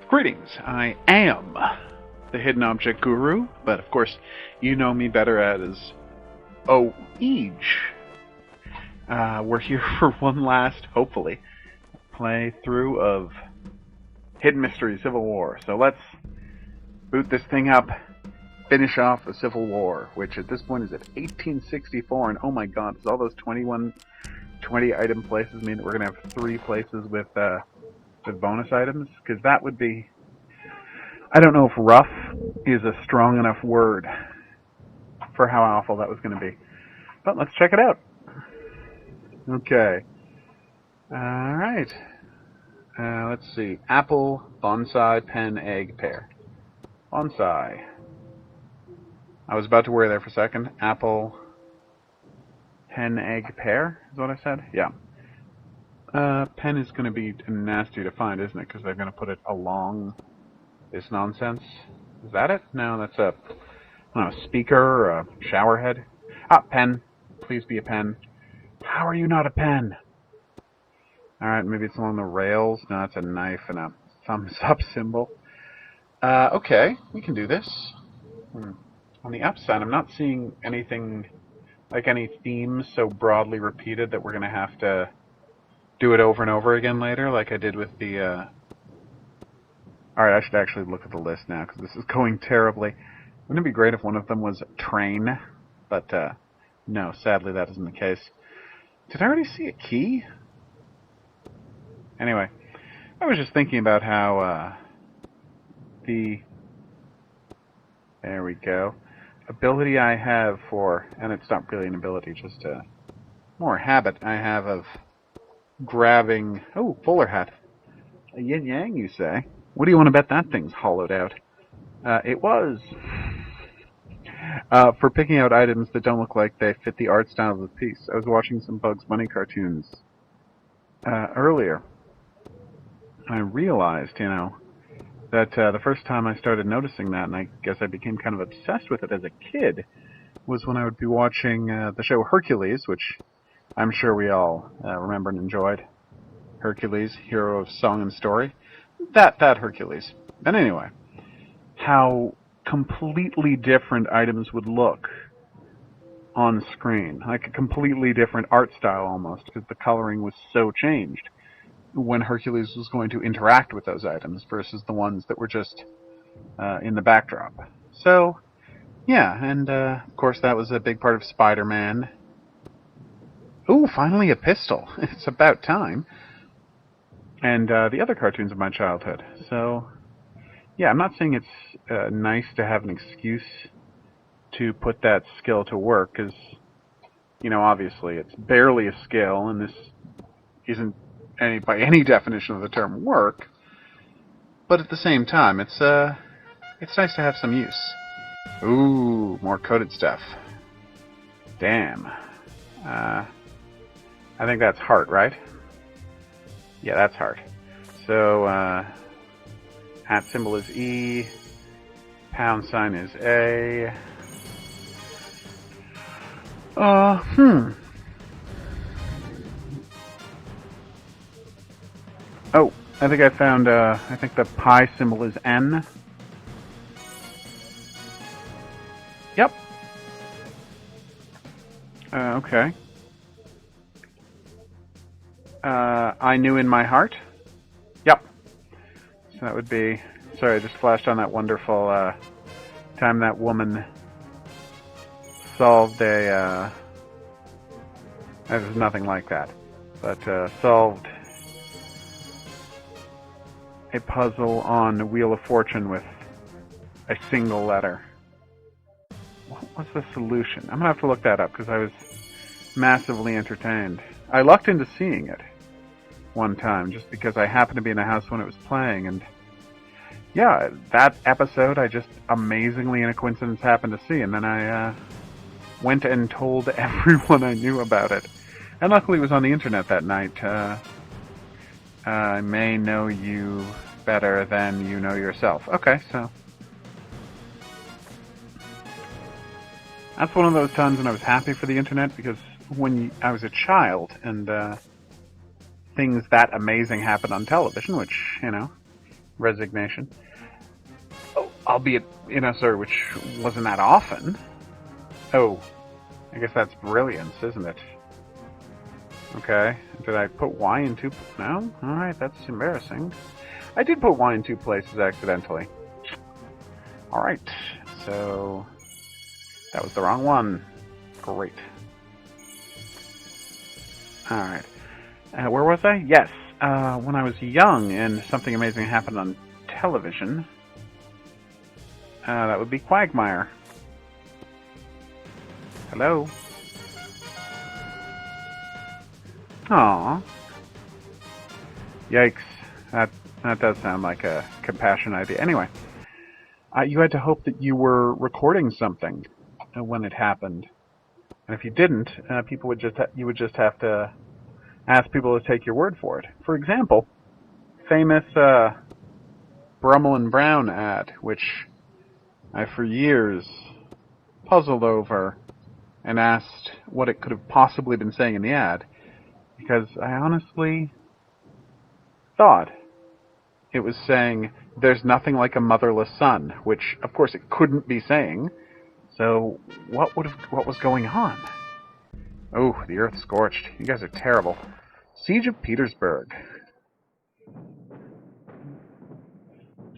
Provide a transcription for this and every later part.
Greetings, I am the Hidden Object Guru, but of course you know me better as Oej. We're here for one last, hopefully, playthrough of Hidden Mystery Civil War. So let's boot this thing up, finish off the Civil War, which at this point is at 1864, and oh my god, does all those 20 item places mean that we're going to have 3 places with bonus items? Because that would be... I don't know if rough is a strong enough word for how awful that was going to be. But let's check it out. Okay. Alright. Let's see. Apple, bonsai, pen, egg, pear. Bonsai. I was about to worry there for a second. Apple, pen, egg, pear is what I said? Yeah. Pen is going to be nasty to find, isn't it? Because they're going to put it along this nonsense. Is that it? No, that's a speaker or a shower head. Ah, pen. Please be a pen. How are you not a pen? Alright, maybe it's along the rails. No, that's a knife and a thumbs up symbol. Okay, we can do this. On the upside, I'm not seeing anything, like any themes so broadly repeated that we're going to have to do it over and over again later, like I did with the... Alright, I should actually look at the list now, because this is going terribly. Wouldn't it be great if one of them was train? But, no, sadly that isn't the case. Did I already see a key? Anyway, I was just thinking about how, there we go, ability I have for, and it's not really an ability, just a more habit I have of grabbing... Oh, bowler hat. A yin-yang, you say? What do you want to bet that thing's hollowed out? It was. For picking out items that don't look like they fit the art style of the piece. I was watching some Bugs Bunny cartoons earlier. I realized, that the first time I started noticing that, and I guess I became kind of obsessed with it as a kid, was when I would be watching the show Hercules, which I'm sure we all remember and enjoyed. Hercules, hero of song and story. That Hercules. And anyway, how completely different items would look on screen. Like a completely different art style almost, because the coloring was so changed when Hercules was going to interact with those items versus the ones that were just in the backdrop. So, yeah, and of course that was a big part of Spider-Man. Ooh, finally a pistol. It's about time. And the other cartoons of my childhood. So, yeah, I'm not saying it's nice to have an excuse to put that skill to work, because, obviously it's barely a skill, and this isn't by any definition of the term work. But at the same time, it's nice to have some use. Ooh, more coded stuff. Damn. I think that's heart, right? Yeah, that's heart. So, at symbol is E, pound sign is A. Oh, I think I found, I think the pi symbol is N. Yep. Okay. I knew in my heart. Yep. So that would be... Sorry, I just flashed on that wonderful time that woman solved a... There's nothing like that. But solved a puzzle on Wheel of Fortune with a single letter. What was the solution? I'm going to have to look that up, because I was massively entertained. I lucked into seeing it one time, just because I happened to be in the house when it was playing, and yeah, that episode I just amazingly in a coincidence happened to see, and then I went and told everyone I knew about it. And luckily it was on the internet that night. I may know you better than you know yourself. Okay, so that's one of those times when I was happy for the internet, because when I was a child and things that amazing happened on television, which, resignation. Oh, albeit in a sort which wasn't that often. Oh, I guess that's brilliance, isn't it? Okay. Did I put Y in two? No? Alright, that's embarrassing. I did put Y in two places accidentally. Alright, so that was the wrong one. Great. Alright. Where was I? Yes. When I was young and something amazing happened on television. That would be Quagmire. Hello? Aww. Yikes. That does sound like a compassion idea. Anyway, you had to hope that you were recording something when it happened. And if you didn't, you would just have to ask people to take your word for it. For example, famous Brummel and Brown ad, which I for years puzzled over and asked what it could have possibly been saying in the ad, because I honestly thought it was saying, "There's nothing like a motherless son," which, of course, it couldn't be saying. So, what was going on? Oh, the earth scorched. You guys are terrible. Siege of Petersburg.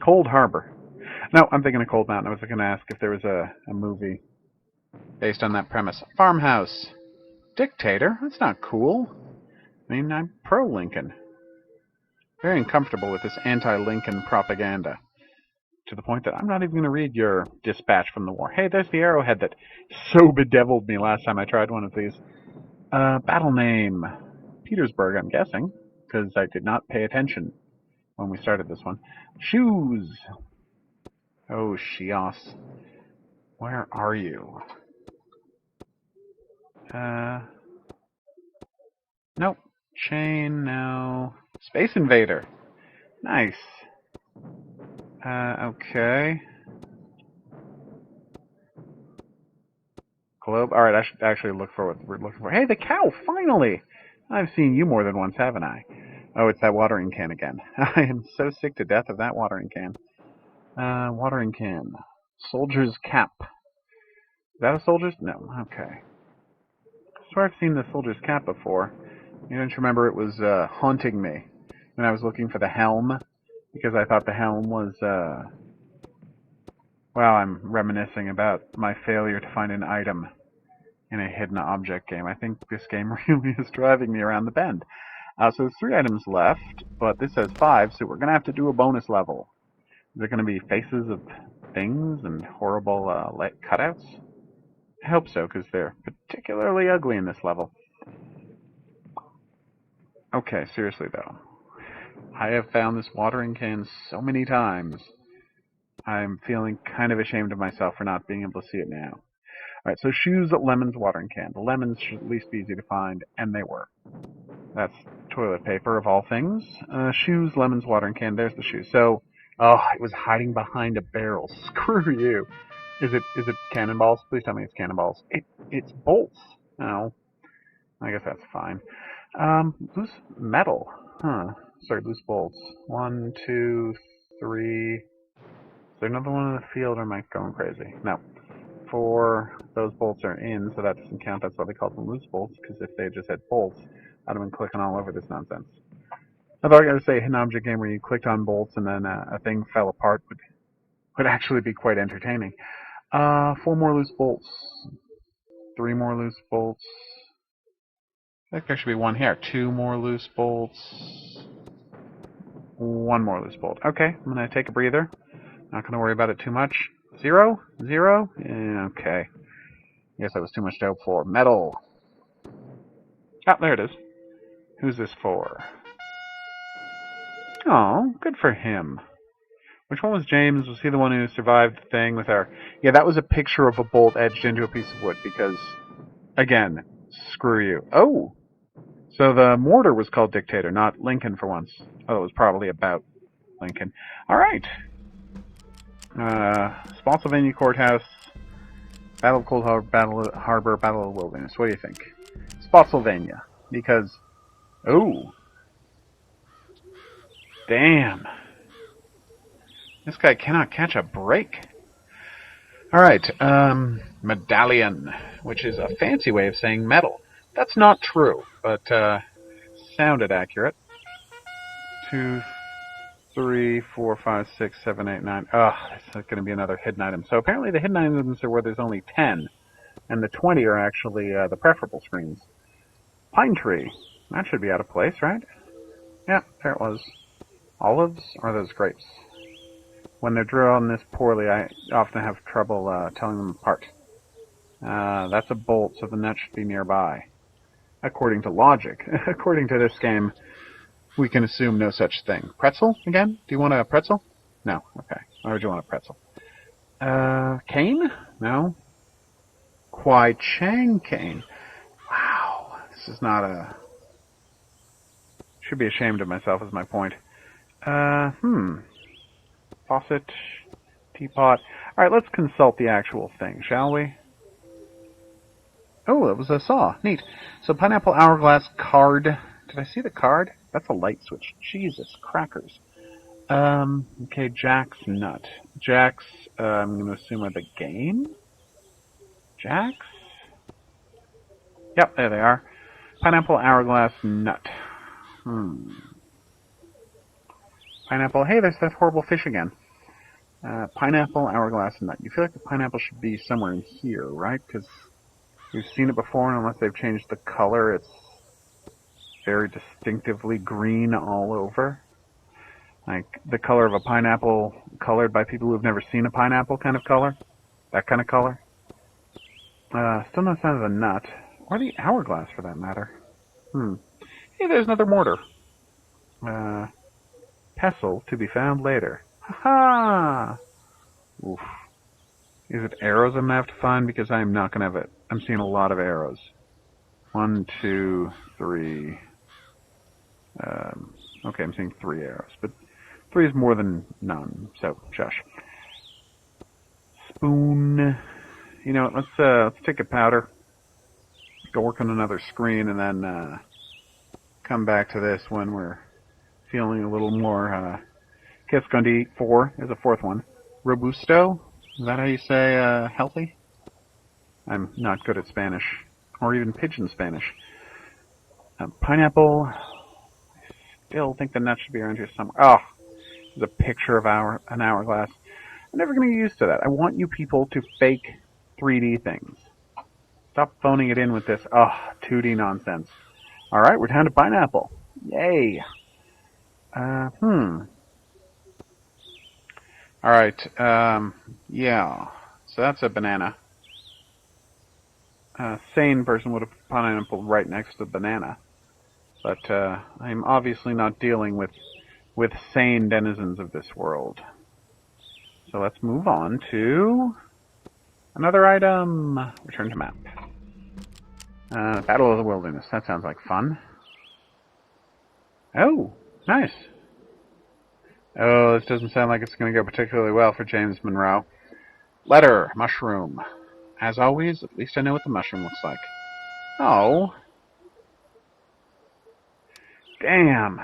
Cold Harbor. No, I'm thinking of Cold Mountain. I was going to ask if there was a movie based on that premise. Farmhouse. Dictator? That's not cool. I mean, I'm pro-Lincoln. Very uncomfortable with this anti-Lincoln propaganda. To the point that I'm not even going to read your dispatch from the war. Hey, there's the arrowhead that so bedeviled me last time I tried one of these. Battle name. Petersburg, I'm guessing, because I did not pay attention when we started this one. Shoes. Oh, Shios. Where are you? Nope. Chain, no. Space Invader. Nice. Okay. Globe. Alright, I should actually look for what we're looking for. Hey, the cow! Finally! I've seen you more than once, haven't I? Oh, it's that watering can again. I am so sick to death of that watering can. Watering can. Soldier's cap. Is that a soldier's? No. Okay. I swear I've seen the soldier's cap before. You don't remember it was haunting me when I was looking for the helm, because I thought the helm was, well, I'm reminiscing about my failure to find an item in a hidden object game. I think this game really is driving me around the bend. So there's 3 items left, but this says 5, so we're going to have to do a bonus level. Is there going to be faces of things and horrible cutouts? I hope so, because they're particularly ugly in this level. Okay, seriously though. I have found this watering can so many times. I'm feeling kind of ashamed of myself for not being able to see it now. Alright, so shoes, lemons, watering can. The lemons should at least be easy to find, and they were. That's toilet paper, of all things. Shoes, lemons, watering can. There's the shoes. So, oh, it was hiding behind a barrel. Screw you. Is it cannonballs? Please tell me it's cannonballs. It's bolts. Oh, I guess that's fine. Loose metal. Huh. Sorry, loose bolts. 1, 2, 3. Is there another one in the field, or am I going crazy? No. 4. Those bolts are in, so that doesn't count. That's why they call them loose bolts, because if they just had bolts, I'd have been clicking all over this nonsense. I thought I was going to say an object game where you clicked on bolts and then a thing fell apart would actually be quite entertaining. 4 more loose bolts. 3 more loose bolts. I think there should be 1 here. 2 more loose bolts. 1 more loose bolt. Okay, I'm going to take a breather. Not going to worry about it too much. 0? 0? Yeah, okay. Guess that was too much to hope for. Metal. Ah, there it is. Who's this for? Oh, good for him. Which one was James? Was he the one who survived the thing with our... Yeah, that was a picture of a bolt edged into a piece of wood because, again, screw you. Oh! So the mortar was called Dictator, not Lincoln for once. Oh, it was probably about Lincoln. Alright. Spotsylvania Courthouse, Battle of Cold Harbor, Battle of the Wilderness. What do you think? Spotsylvania. Because... Oh! Damn. This guy cannot catch a break. Alright, medallion, which is a fancy way of saying medal. That's not true, but sounded accurate. 2, 3, 4, 5, 6, 7, 8, 9. Ugh, that's going to be another hidden item. So apparently the hidden items are where there's only 10, and the 20 are actually the preferable screens. Pine tree. That should be out of place, right? Yeah, there it was. Olives? Or are those grapes? When they're drawn this poorly, I often have trouble telling them apart. That's a bolt, so the nut should be nearby. According to logic. According to this game, we can assume no such thing. Pretzel, again? Do you want a pretzel? No. Okay. Why would you want a pretzel? Cane? No. Kwai Chang cane. Wow. This is not a... Should be ashamed of myself is my point. Faucet, teapot. Alright, let's consult the actual thing, shall we? Oh, that was a saw. Neat. So, pineapple hourglass card. Did I see the card? That's a light switch. Jesus, crackers. Okay, Jack's nut. Jack's, I'm going to assume are the game? Jack's? Yep, there they are. Pineapple hourglass nut. Pineapple. Hey, there's that horrible fish again. Pineapple hourglass nut. You feel like the pineapple should be somewhere in here, right? Because we've seen it before, and unless they've changed the color, it's very distinctively green all over. Like the color of a pineapple colored by people who've never seen a pineapple kind of color. That kind of color. Still no sign of the nut. Or the hourglass, for that matter. Hey, there's another mortar. Pestle to be found later. Ha-ha! Oof. Is it arrows I'm going to have to find? Because I'm not going to have it. I'm seeing a lot of arrows. 1, 2, 3. Okay, I'm seeing 3 arrows. But 3 is more than none, so shush. Spoon. You know what, let's take a powder. Go work on another screen and then come back to this when we're feeling a little more... Guess going to eat 4. There's a 4th one. Robusto? Is that how you say healthy? I'm not good at Spanish. Or even pidgin Spanish. Pineapple. I still think the nut should be around here somewhere. Oh, there's a picture of an hourglass. I'm never going to get used to that. I want you people to fake 3D things. Stop phoning it in with this, 2D nonsense. Alright, we're down to pineapple. Yay. Alright, yeah. So that's a banana. A sane person would have put pineapple right next to banana. But I'm obviously not dealing with sane denizens of this world. So let's move on to another item. Return to map. Battle of the Wilderness. That sounds like fun. Oh, nice. Oh, this doesn't sound like it's going to go particularly well for James Monroe. Letter, mushroom. As always, at least I know what the mushroom looks like. Oh. Damn.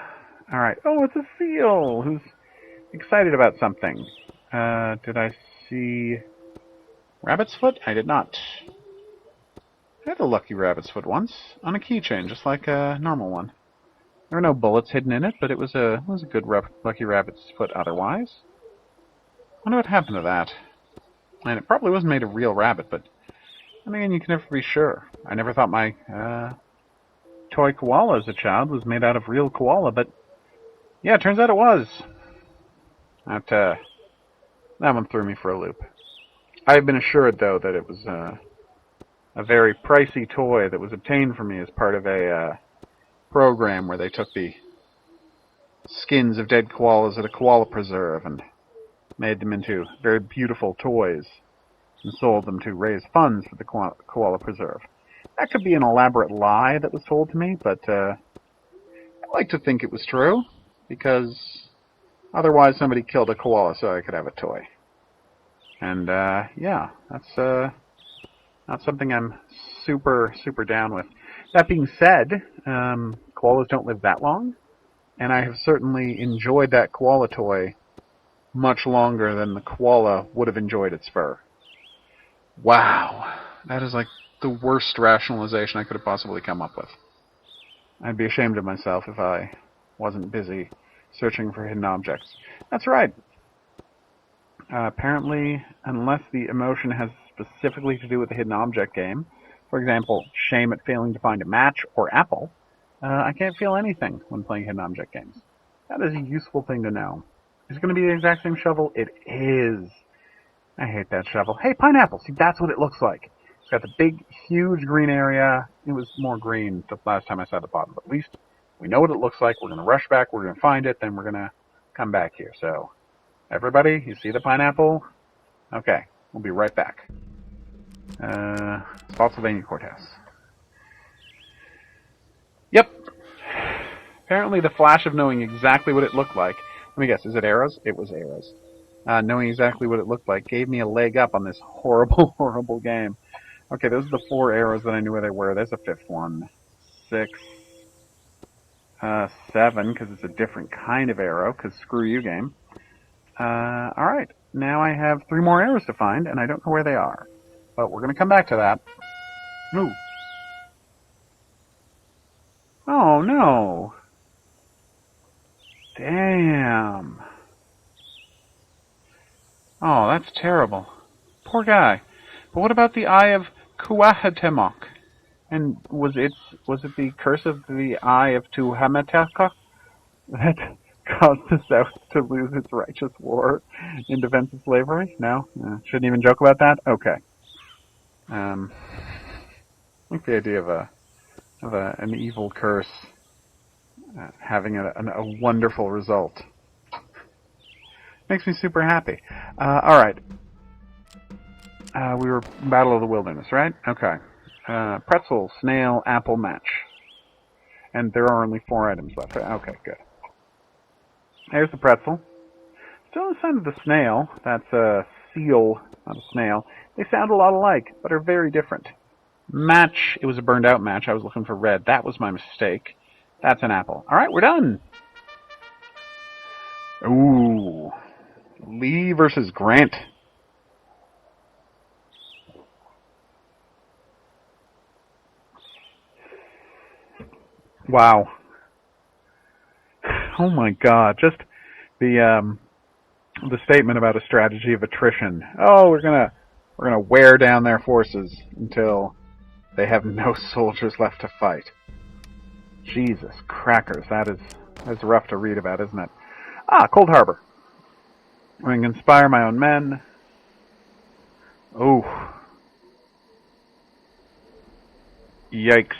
Alright. Oh, it's a seal who's excited about something. Did I see rabbit's foot? I did not. I had a lucky rabbit's foot once on a keychain, just like a normal one. There were no bullets hidden in it, but it was a good lucky rabbit's foot otherwise. I wonder what happened to that. And it probably wasn't made of real rabbit, but I mean, you can never be sure. I never thought my toy koala as a child was made out of real koala, but yeah, it turns out it was. That one threw me for a loop. I have been assured, though, that it was a very pricey toy that was obtained for me as part of a program where they took the skins of dead koalas at a koala preserve and made them into very beautiful toys and sold them to raise funds for the koala preserve. That could be an elaborate lie that was told to me, but I like to think it was true, because otherwise somebody killed a koala so I could have a toy. And yeah, that's not something I'm super down with. That being said, koalas don't live that long, and I have certainly enjoyed that koala toy much longer than the koala would have enjoyed its fur. Wow. That is like the worst rationalization I could have possibly come up with. I'd be ashamed of myself if I wasn't busy searching for hidden objects. That's right. Apparently, unless the emotion has specifically to do with the hidden object game, for example, shame at failing to find a match or apple, I can't feel anything when playing hidden object games. That is a useful thing to know. Is it going to be the exact same shovel? It is. I hate that shovel. Hey, pineapple! See, that's what it looks like. It's got the big, huge green area. It was more green the last time I saw the bottom, but at least we know what it looks like. We're going to rush back. We're going to find it. Then we're going to come back here. So, everybody, you see the pineapple? Okay, we'll be right back. Spotsylvania Courthouse. Yep. Apparently the flash of knowing exactly what it looked like. Let me guess, is it arrows? It was arrows. Knowing exactly what it looked like gave me a leg up on this horrible, horrible game. Okay, those are the 4 arrows that I knew where they were. There's a 5th one. 6, 7, because it's a different kind of arrow, because screw you, game. Alright, now I have 3 more arrows to find, and I don't know where they are. But we're going to come back to that. Ooh. Oh, no. Damn. Oh, that's terrible. Poor guy. But what about the Eye of Cuauhtémoc? And was it the curse of the Eye of Tuhameteca that caused the South to lose its righteous war in defense of slavery? No? Shouldn't even joke about that? Okay. I like the idea of an evil curse having a wonderful result. Makes me super happy. Alright. We were Battle of the Wilderness, right? Okay. Pretzel, snail, apple, match. And there are only 4 items left. Okay, good. There's the pretzel. Still on the side of the snail. That's a seal, not a snail. They sound a lot alike, but are very different. Match. It was a burned out match. I was looking for red. That was my mistake. That's an apple. Alright, we're done. Ooh. Lee versus Grant. Wow. Oh my god. Just the statement about a strategy of attrition. Oh, we're gonna wear down their forces until they have no soldiers left to fight. Jesus crackers. That's rough to read about, isn't it? Cold Harbor. I can inspire my own men. Oh. Yikes.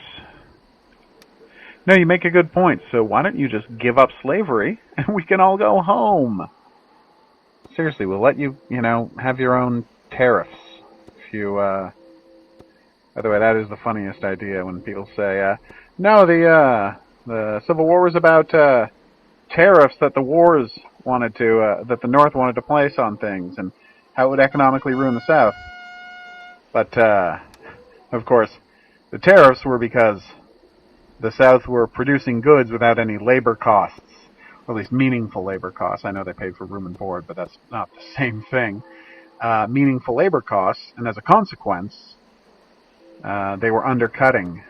No, you make a good point. So why don't you just give up slavery and we can all go home? Seriously, we'll let you, have your own tariffs. If you, by the way, that is the funniest idea when people say, no, the Civil War was about, tariffs that the that the North wanted to place on things and how it would economically ruin the South. But, of course, the tariffs were because the South were producing goods without any labor costs, or at least meaningful labor costs. I know they paid for room and board, but that's not the same thing. Meaningful labor costs, and as a consequence, they were undercutting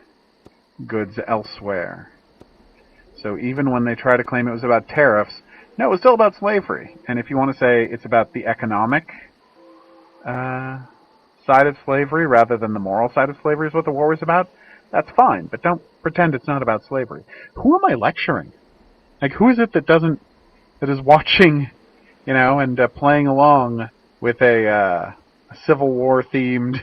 goods elsewhere. So even when they try to claim it was about tariffs, no, it was still about slavery. And if you want to say it's about the economic side of slavery rather than the moral side of slavery is what the war was about, that's fine. But don't pretend it's not about slavery. Who am I lecturing? Like, who is it that is watching, and playing along with a Civil War themed,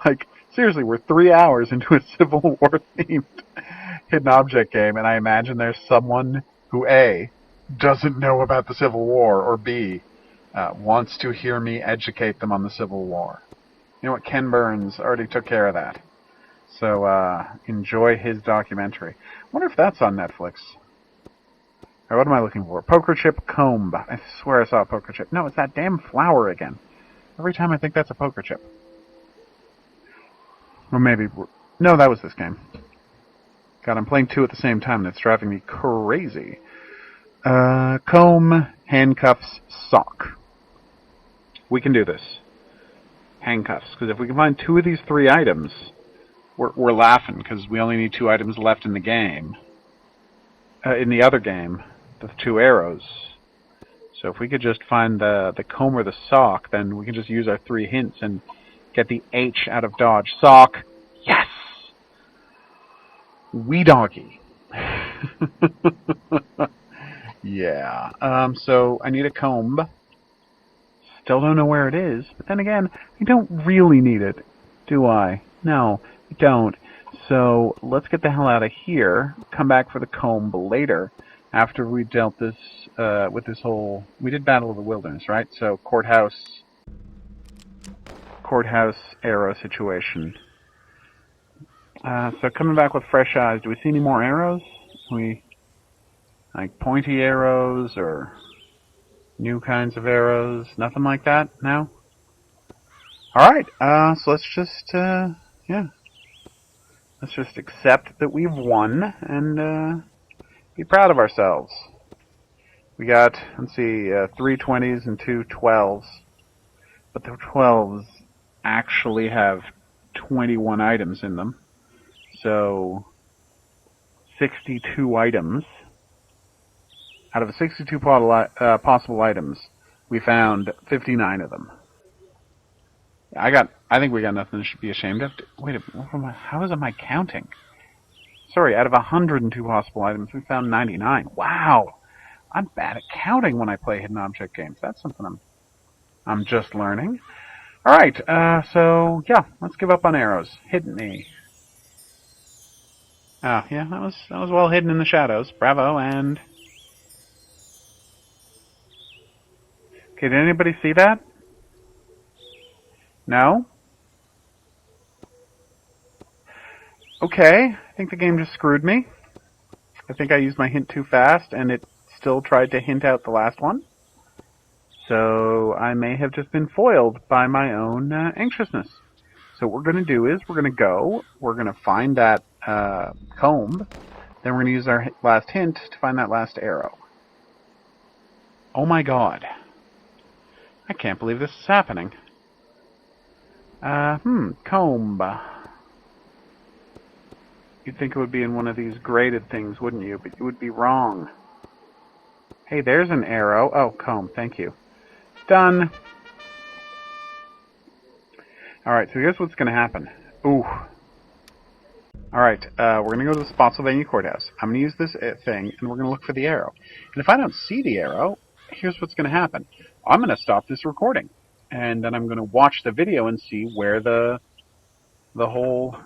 like, seriously, we're 3 hours into a Civil War themed hidden object game, and I imagine there's someone who A, doesn't know about the Civil War, or B, wants to hear me educate them on the Civil War. You know what? Ken Burns already took care of that. So, enjoy his documentary. I wonder if that's on Netflix. Or what am I looking for? Poker chip comb. I swear I saw a poker chip. No, it's that damn flower again. Every time I think that's a poker chip. Or maybe... No, that was this game. God, I'm playing 2 at the same time, and it's driving me crazy. Comb handcuffs, sock. We can do this. Handcuffs, because if we can find 2 of these 3 items, we're laughing, because we only need 2 items left in the game. In the other game, the 2 arrows. So if we could just find the comb or the sock, then we can just use our 3 hints and get the H out of dodge. Sock! Yes! Wee doggy. Yeah. So I need a comb. Still don't know where it is, but then again, I don't really need it, do I? No, I don't. So let's get the hell out of here. Come back for the comb later, after we dealt this with this whole. We did Battle of the Wilderness, right? So courthouse arrow situation. So coming back with fresh eyes. Do we see any more arrows? Like pointy arrows or new kinds of arrows? Nothing like that? No? Alright, so let's just, let's just accept that we've won and be proud of ourselves. We got, let's see, 3 20s and 2 12s. But the 12s actually have 21 items in them. So, 62 items. Out of the 62 possible items, we found 59 of them. I think we got nothing to be ashamed of. Wait, how am I counting? Sorry, out of 102 possible items, we found 99. Wow! I'm bad at counting when I play hidden object games. That's something I'm just learning. Alright, so, yeah, let's give up on arrows. Hit me. Oh, yeah, that was well hidden in the shadows. Bravo, and... Okay, did anybody see that? No? Okay, I think the game just screwed me. I think I used my hint too fast, and it still tried to hint out the last one. So I may have just been foiled by my own anxiousness. So what we're going to do is we're going to find that comb, then we're going to use our last hint to find that last arrow. Oh my god. I can't believe this is happening. Comb. You'd think it would be in one of these graded things, wouldn't you? But you would be wrong. Hey, there's an arrow. Oh, comb, thank you. Done. Alright, so here's what's going to happen. Ooh. Alright, we're going to go to the Spotsylvania Courthouse. I'm going to use this thing, and we're going to look for the arrow. And if I don't see the arrow, here's what's going to happen. I'm going to stop this recording, and then I'm going to watch the video and see where the whole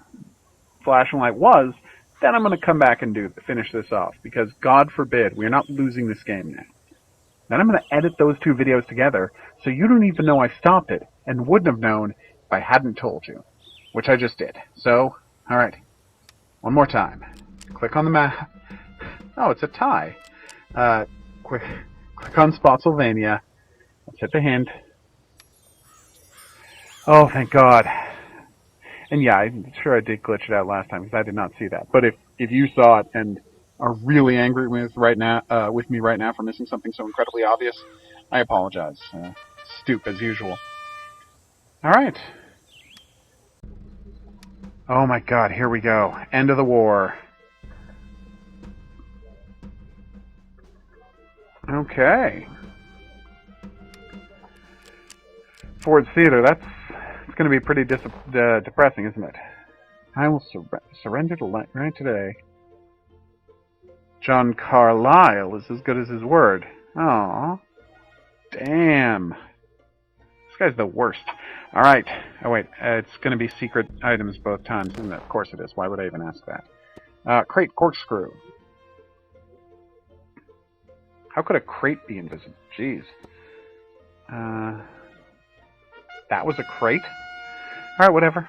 flashing light was. Then I'm going to come back and finish this off, because God forbid, we're not losing this game now. Then I'm going to edit those 2 videos together, so you don't even know I stopped it, and wouldn't have known if I hadn't told you, which I just did. So, alright, one more time. Click on the map. Oh, it's a tie. Click on Spotsylvania. Let's hit the hint. Oh, thank God. And yeah, I'm sure I did glitch it out last time because I did not see that. But if you saw it and are really angry with me right now for missing something so incredibly obvious, I apologize. Stoop as usual. All right. Oh my God, here we go. End of the war. Okay. Ford's Theater, it's going to be pretty depressing, isn't it? I will surrender to right today. John Carlyle is as good as his word. Aw. Damn. This guy's the worst. Alright. Oh wait, it's going to be secret items both times, isn't it? Of course it is. Why would I even ask that? Crate corkscrew. How could a crate be invisible? Jeez. That was a crate? Alright, whatever.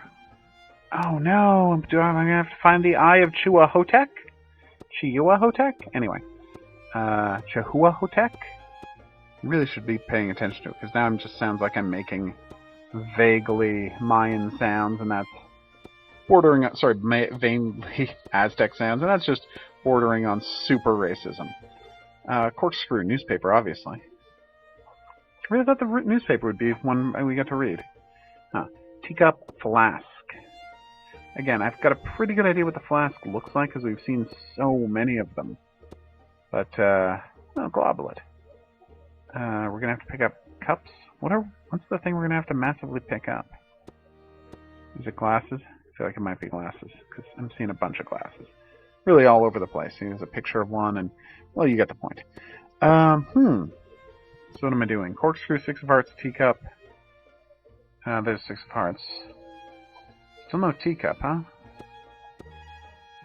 Oh no, I'm going to have to find the Eye of Chihuahotep? Chihuahotep? Anyway. Chihuahotep? Really should be paying attention to it, because now it just sounds like I'm making vaguely Mayan sounds, and that's bordering on, vaguely Aztec sounds, and that's just bordering on super racism. Corkscrew newspaper, obviously. really thought the newspaper would be one we get to read. Huh. Teacup flask. Again, I've got a pretty good idea what the flask looks like because we've seen so many of them. But, globulate. We're going to have to pick up cups. What's the thing we're going to have to massively pick up? Is it glasses? I feel like it might be glasses because I'm seeing a bunch of glasses. Really all over the place. There's a picture of one and, well, you get the point. So what am I doing? Corkscrew, 6 of hearts, teacup. There's 6 of hearts. Still no teacup, huh?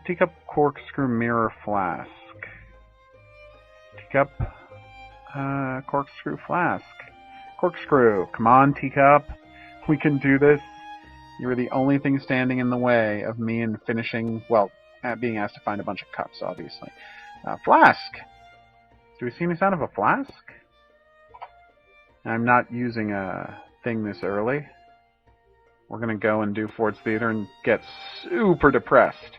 Teacup, corkscrew, mirror, flask. Teacup, corkscrew, flask. Corkscrew, come on, teacup. We can do this. You were the only thing standing in the way of me and finishing, well, being asked to find a bunch of cups, obviously. Flask. Do we see any sound of a flask? I'm not using a thing this early. We're going to go and do Ford's Theater and get super depressed.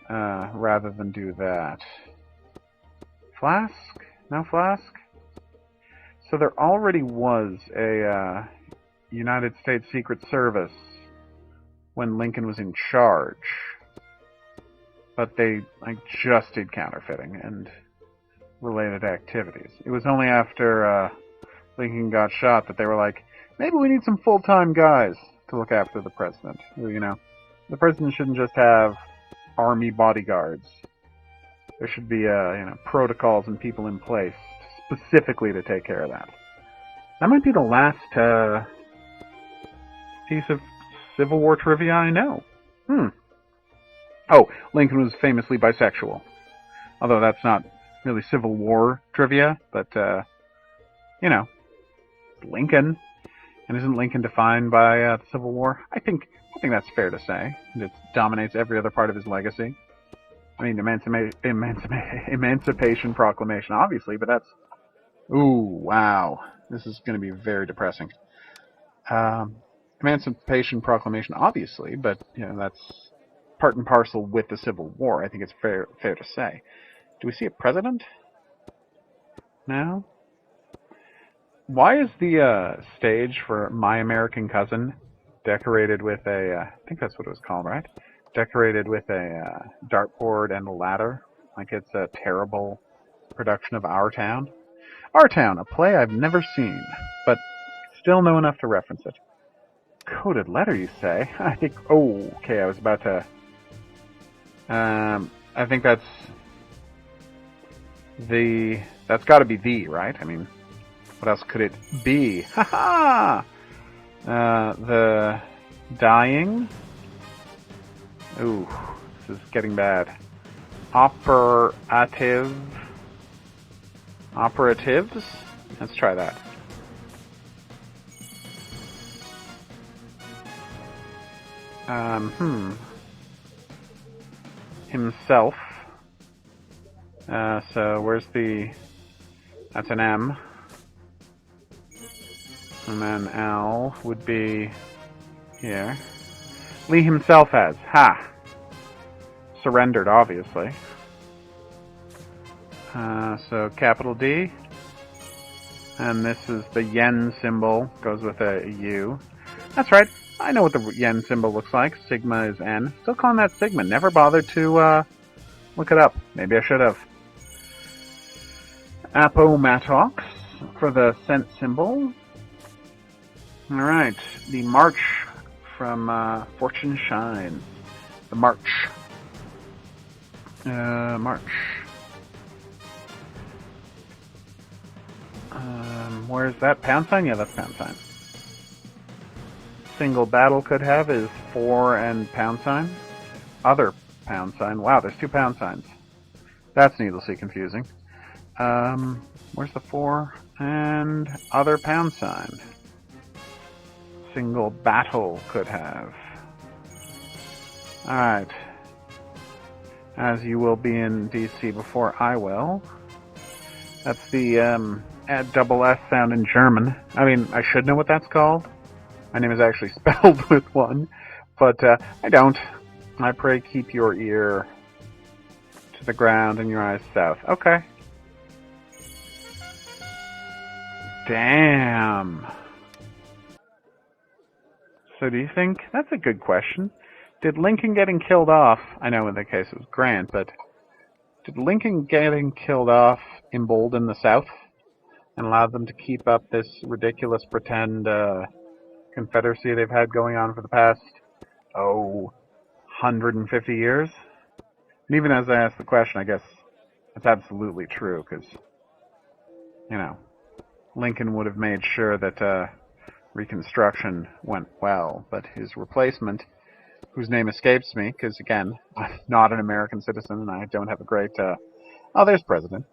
Rather than do that. Flask? No flask? So there already was a United States Secret Service when Lincoln was in charge. But they just did counterfeiting and related activities. It was only after Lincoln got shot that they were like, maybe we need some full-time guys to look after the president. You know, the president shouldn't just have army bodyguards. There should be protocols and people in place specifically to take care of that. That might be the last piece of Civil War trivia I know. Oh, Lincoln was famously bisexual. Although that's not really Civil War trivia, but, Lincoln. And isn't Lincoln defined by the Civil War? I think that's fair to say. It dominates every other part of his legacy. I mean, Emancipation Proclamation, obviously, but that's... Ooh, wow. This is going to be very depressing. Emancipation Proclamation, obviously, but, that's part and parcel with the Civil War. I think it's fair to say. Do we see a president? No? Why is the stage for My American Cousin decorated with I think that's what it was called, right? Decorated with a dartboard and a ladder, like it's a terrible production of Our Town. Our Town, a play I've never seen, but still know enough to reference it. Coded letter, you say? I think... Oh, okay, I was about to... I think that's... That's gotta be the, right? I mean... What else could it be? Ha-ha! The dying. Ooh, this is getting bad. Operatives? Let's try that. Himself. So where's the... That's an M. And then L would be here. Lee himself has. Ha! Surrendered, obviously. So capital D. And this is the yen symbol. Goes with a U. That's right. I know what the yen symbol looks like. Sigma is N. Still calling that Sigma. Never bothered to look it up. Maybe I should have. Appomattox for the cent symbol. Alright, the march from Fortune Shines. The march. March. Where's that pound sign? Yeah, that's pound sign. Single battle could have is 4 and pound sign. Other pound sign. Wow, there's 2 pound signs. That's needlessly confusing. Where's the 4 and other pound sign? Single battle could have. Alright. As you will be in DC before I will. That's the double S sound in German. I mean, I should know what that's called. My name is actually spelled with one. But I don't. I pray keep your ear to the ground and your eyes south. Okay. Damn. So do you think... That's a good question. Did Lincoln getting killed off... I know in the case it was Grant, but... Did Lincoln getting killed off embolden the South and allow them to keep up this ridiculous pretend confederacy they've had going on for the past, 150 years? And even as I ask the question, I guess it's absolutely true, because, Lincoln would have made sure that Reconstruction went well, but his replacement, whose name escapes me, because, again, I'm not an American citizen and I don't have a great, there's President,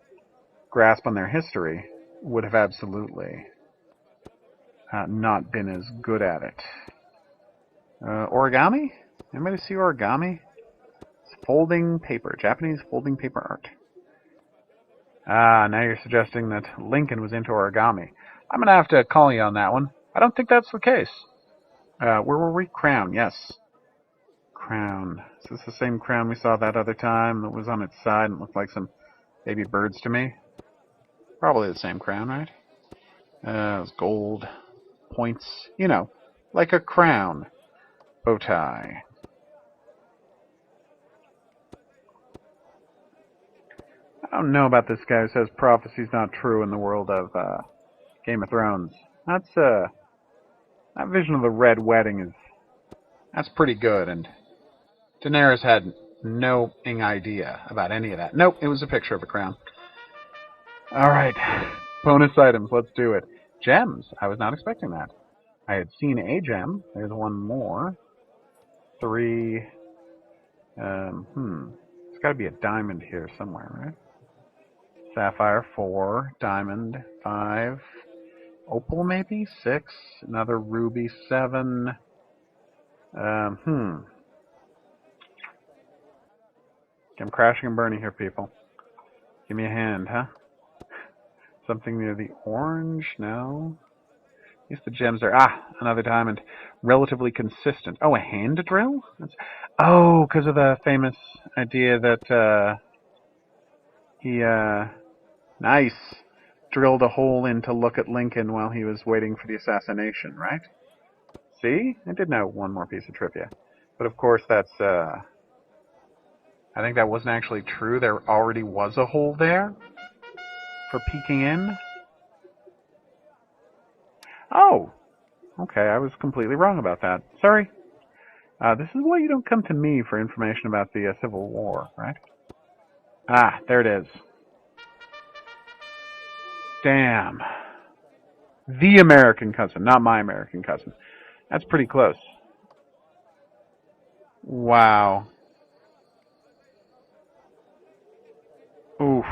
grasp on their history, would have absolutely not been as good at it. Origami? Anybody see origami? It's folding paper, Japanese folding paper art. Now you're suggesting that Lincoln was into origami. I'm going to have to call you on that one. I don't think that's the case. Where were we? Crown, yes. Crown. Is this the same crown we saw that other time that was on its side and looked like some baby birds to me? Probably the same crown, right? It was gold, points, like a crown. Bow tie. I don't know about this guy who says prophecy's not true in the world of Game of Thrones. That vision of the Red Wedding that's pretty good, and Daenerys had no idea about any of that. Nope, it was a picture of a crown. Alright, bonus items, let's do it. Gems, I was not expecting that. I had seen a gem, there's one more. 3, it's gotta be a diamond here somewhere, right? Sapphire, 4, diamond, 5, opal maybe, 6, another ruby, 7, I'm crashing and burning here, people. Give me a hand, huh? Something near the orange? No. At least the gems are... another diamond. Relatively consistent. Oh, a hand drill? Because of the famous idea that he, nice, drilled a hole in to look at Lincoln while he was waiting for the assassination, right? See? I did know one more piece of trivia. But of course that's, I think that wasn't actually true. There already was a hole there for peeking in. Oh! Okay, I was completely wrong about that. Sorry. This is why you don't come to me for information about the Civil War, right? There it is. Damn. The American cousin, not my American cousin. That's pretty close. Wow. Oof.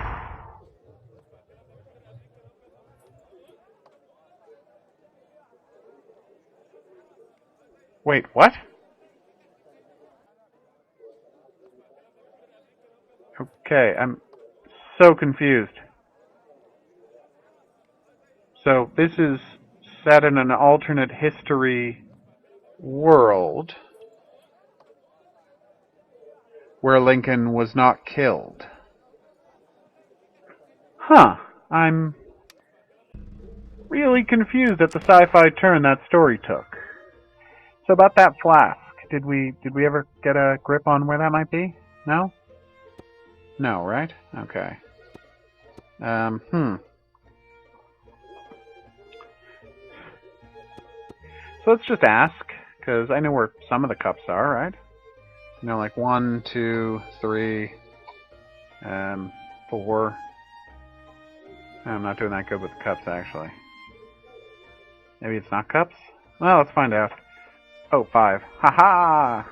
Wait, what? Okay, I'm so confused. So this is set in an alternate history world where Lincoln was not killed. Huh. I'm really confused at the sci-fi turn that story took. So about that flask, did we ever get a grip on where that might be? No? No, right? Okay. So let's just ask, because I know where some of the cups are, right? Like 1, 2, 3, 4. I'm not doing that good with the cups, actually. Maybe it's not cups? Well, let's find out. Oh, 5. Ha-ha!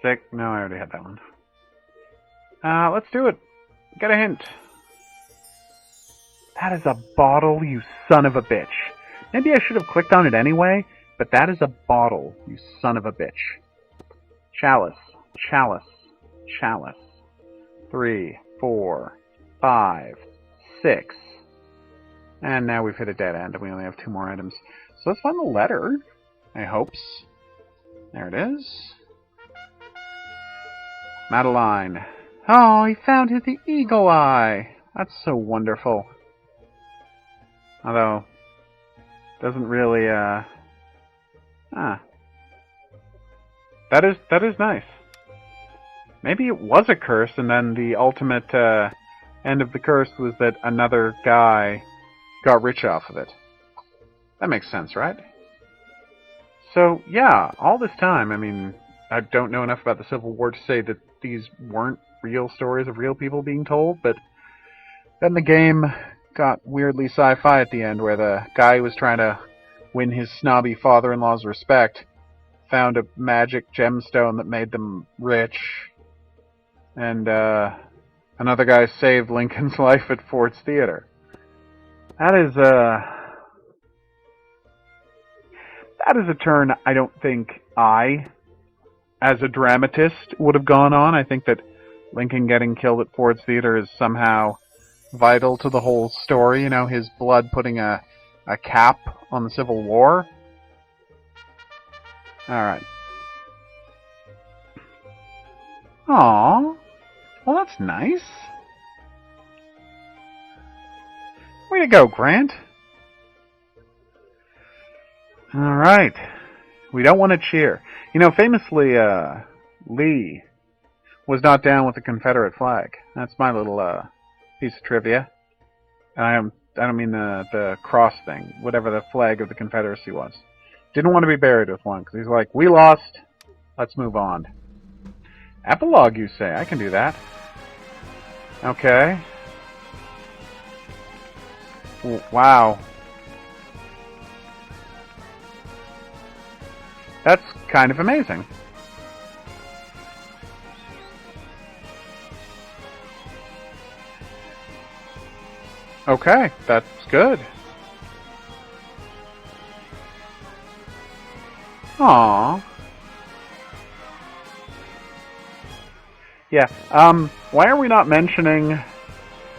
6. No, I already had that one. Let's do it. Get a hint. That is a bottle, you son of a bitch. Maybe I should have clicked on it anyway, but that is a bottle, you son of a bitch. Chalice, chalice, chalice. 3, 4, 5, 6. And now we've hit a dead end, and we only have 2 more items. So let's find the letter, I hopes. There it is. Madeline. Oh, he found the eagle eye. That's so wonderful. Although, doesn't really, That is nice. Maybe it was a curse, and then the ultimate, end of the curse was that another guy got rich off of it. That makes sense, right? So, yeah, all this time, I mean, I don't know enough about the Civil War to say that these weren't real stories of real people being told, but then the game got weirdly sci-fi at the end, where the guy who was trying to win his snobby father-in-law's respect found a magic gemstone that made them rich, and another guy saved Lincoln's life at Ford's Theater. That is a turn I don't think I, as a dramatist, would have gone on. I think that Lincoln getting killed at Ford's Theater is somehow vital to the whole story. You know, his blood putting a cap on the Civil War. Alright. Aww. Well, that's nice. Way to go, Grant. Alright. We don't want to cheer. You know, famously, Lee was not down with the Confederate flag. That's my little, piece of trivia. And I don't mean the cross thing. Whatever the flag of the Confederacy was. Didn't want to be buried with one, because he's like, we lost. Let's move on. Epilogue, you say? I can do that. Okay. Wow. That's kind of amazing. Okay, that's good. Aww. Yeah, why are we not mentioning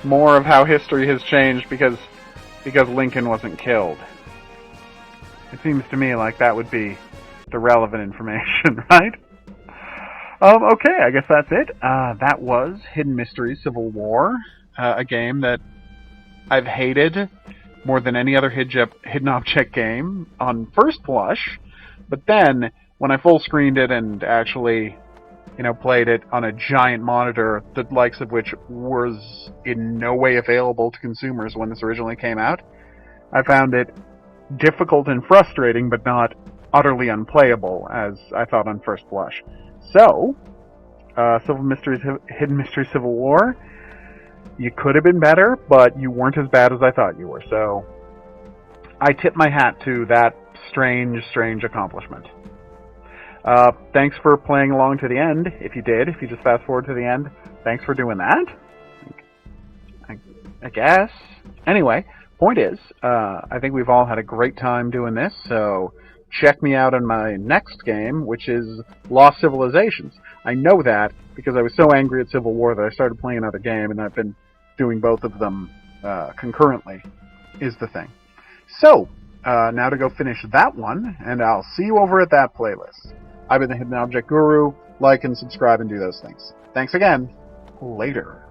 more of how history has changed because Lincoln wasn't killed? It seems to me like that would be the relevant information, right? Okay, I guess that's it. That was Hidden Mysteries Civil War, a game that I've hated more than any other hidden object game on first blush, but then when I full screened it and actually, played it on a giant monitor, the likes of which was in no way available to consumers when this originally came out, I found it difficult and frustrating, but not utterly unplayable, as I thought on first blush. So, Hidden Mysteries Civil War, you could have been better, but you weren't as bad as I thought you were, so I tip my hat to that strange accomplishment. Thanks for playing along to the end, if you just fast forward to the end. Thanks for doing that. I guess. Anyway, point is, I think we've all had a great time doing this, so check me out on my next game, which is Lost Civilizations. I know that because I was so angry at Civil War that I started playing another game, and I've been doing both of them concurrently, is the thing. So, now to go finish that one, and I'll see you over at that playlist. I've been the Hidden Object Guru. Like and subscribe and do those things. Thanks again. Later.